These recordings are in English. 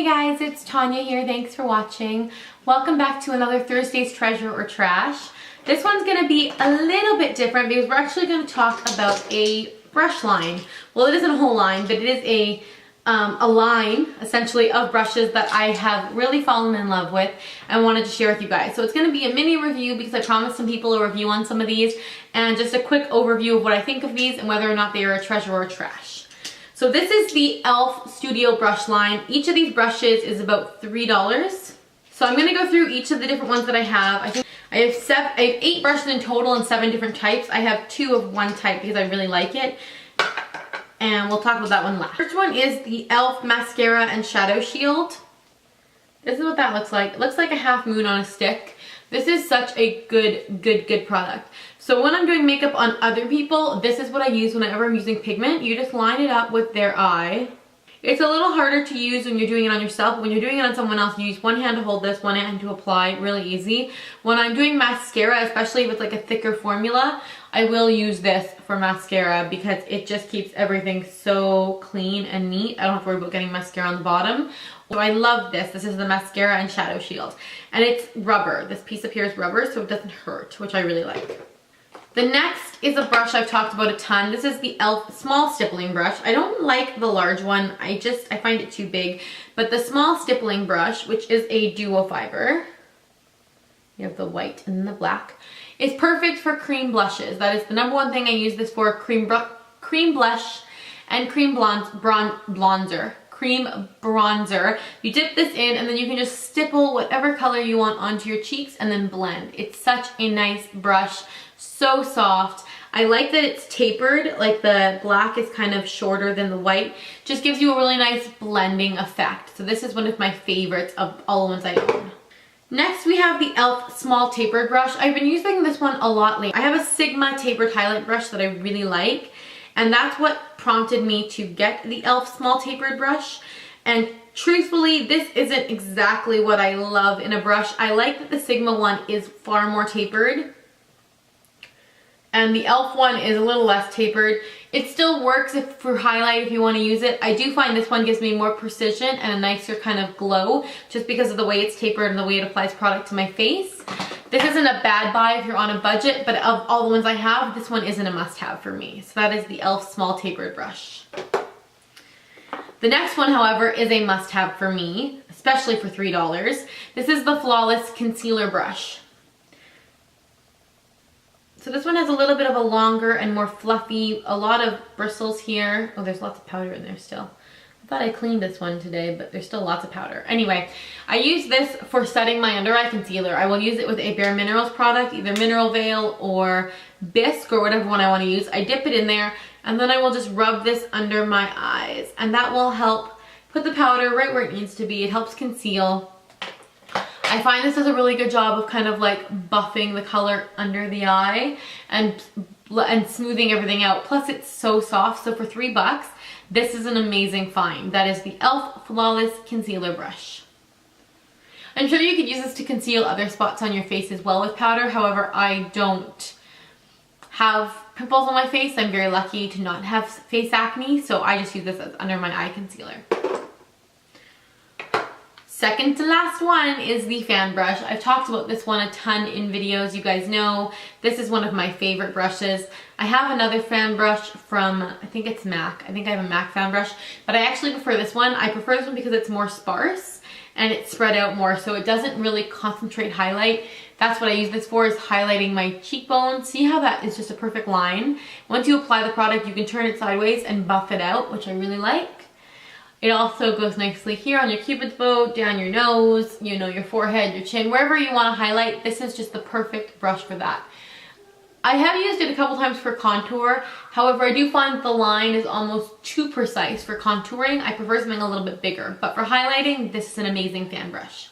Hey guys, it's Tanya here. Thanks for watching. Welcome back to another Thursday's Treasure or Trash. This one's going to be a little bit different because we're actually going to talk about a brush line. Well, it isn't a whole line, but it is a line essentially of brushes that I have really fallen in love with and wanted to share with you guys. So it's going to be a mini review because I promised some people a review on some of these, and just a quick overview of what I think of these and whether or not they are a treasure or a trash. So this is the e.l.f. Studio brush line. Each of these brushes is about $3. So I'm going to go through each of the different ones that I have. I think I have 8 brushes in total and 7 different types. I have 2 of one type because I really like it. And we'll talk about that one last. First one is the e.l.f. Mascara and Shadow Shield. This is what that looks like. It looks like a half moon on a stick. This is such a good product. So when I'm doing makeup on other people, this is what I use whenever I'm using pigment. You just line it up with their eye. It's a little harder to use when you're doing it on yourself. When you're doing it on someone else, you use one hand to hold this, one hand to apply, really easy. When I'm doing mascara, especially if it's like a thicker formula, I will use this for mascara because it just keeps everything so clean and neat. I don't have to worry about getting mascara on the bottom. So I love this. This is the Mascara and Shadow Shield. And it's rubber. This piece up here is rubber, so it doesn't hurt, which I really like. The next is a brush I've talked about a ton. This is the e.l.f. small stippling brush. I don't like the large one. I find it too big. But the small stippling brush, which is a duo fiber, you have the white and the black, is perfect for cream blushes. That is the #1 thing I use this for, cream blush and cream bronzer. Cream bronzer. You dip this in and then you can just stipple whatever color you want onto your cheeks and then blend. It's such a nice brush. So soft. I like that it's tapered, like the black is kind of shorter than the white. Just gives you a really nice blending effect. So this is one of my favorites of all the ones I own. Next we have the e.l.f. small tapered brush. I've been using this one a lot lately. I have a Sigma tapered highlight brush that I really like, and that's what prompted me to get the e.l.f. small tapered brush. And truthfully, this isn't exactly what I love in a brush. I like that the Sigma one is far more tapered, and the e.l.f. one is a little less tapered. It still works for highlight if you want to use it. I do find this one gives me more precision and a nicer kind of glow just because of the way it's tapered and the way it applies product to my face. This isn't a bad buy if you're on a budget, but of all the ones I have, this one isn't a must-have for me. So that is the e.l.f. small tapered brush. The next one, however, is a must-have for me, especially for $3. This is the Flawless Concealer Brush. So this one has a little bit of a longer and more fluffy, a lot of bristles here. Oh, there's lots of powder in there still. I thought I cleaned this one today, but there's still lots of powder. Anyway, I use this for setting my under eye concealer. I will use it with a Bare Minerals product, either Mineral Veil or Bisque or whatever one I want to use. I dip it in there and then I will just rub this under my eyes, and that will help put the powder right where it needs to be. It helps conceal. I find this does a really good job of kind of like buffing the color under the eye and smoothing everything out. Plus it's so soft, so for $3, this is an amazing find. That is the e.l.f. Flawless Concealer Brush. I'm sure you could use this to conceal other spots on your face as well with powder. However, I don't have pimples on my face. I'm very lucky to not have face acne, so I just use this as under my eye concealer. Second to last one is the fan brush. I've talked about this one a ton in videos. You guys know this is one of my favorite brushes. I have another fan brush from, I think it's MAC. I think I have a MAC fan brush, but I actually prefer this one. I prefer this one because it's more sparse and it's spread out more, so it doesn't really concentrate highlight. That's what I use this for, is highlighting my cheekbones. See how that is just a perfect line? Once you apply the product, you can turn it sideways and buff it out, which I really like. It also goes nicely here on your cupid's bow, down your nose, you know, your forehead, your chin, wherever you want to highlight. This is just the perfect brush for that. I have used it a couple times for contour. However, I do find the line is almost too precise for contouring. I prefer something a little bit bigger, but for highlighting, this is an amazing fan brush.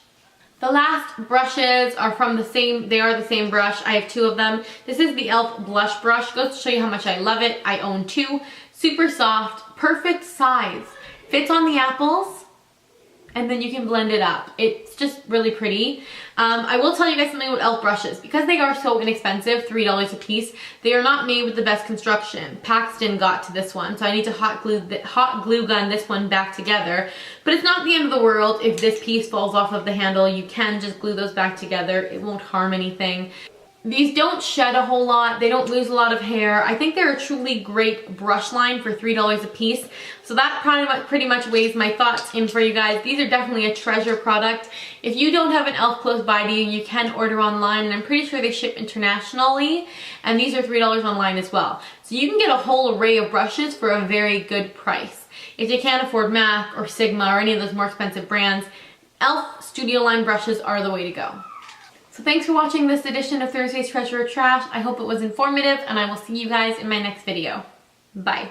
The last brushes are from the same, they are the same brush. I have 2 of them. This is the e.l.f. Blush Brush. Goes to show you how much I love it. I own 2. Super soft, perfect size. Fits on the apples, and then you can blend it up. It's just really pretty. I will tell you guys something about e.l.f. brushes. Because they are so inexpensive, $3 a piece, they are not made with the best construction. Paxton got to this one, so I need to hot glue gun this one back together. But it's not the end of the world. If this piece falls off of the handle, you can just glue those back together. It won't harm anything. These don't shed a whole lot. They don't lose a lot of hair. I think they're a truly great brush line for $3 a piece. So that pretty much weighs my thoughts in for you guys. These are definitely a treasure product. If you don't have an e.l.f. close by to you, you can order online, and I'm pretty sure they ship internationally. And these are $3 online as well. So you can get a whole array of brushes for a very good price. If you can't afford MAC or Sigma or any of those more expensive brands, e.l.f. Studio Line brushes are the way to go. So thanks for watching this edition of Thursday's Treasure or Trash. I hope it was informative, and I will see you guys in my next video. Bye.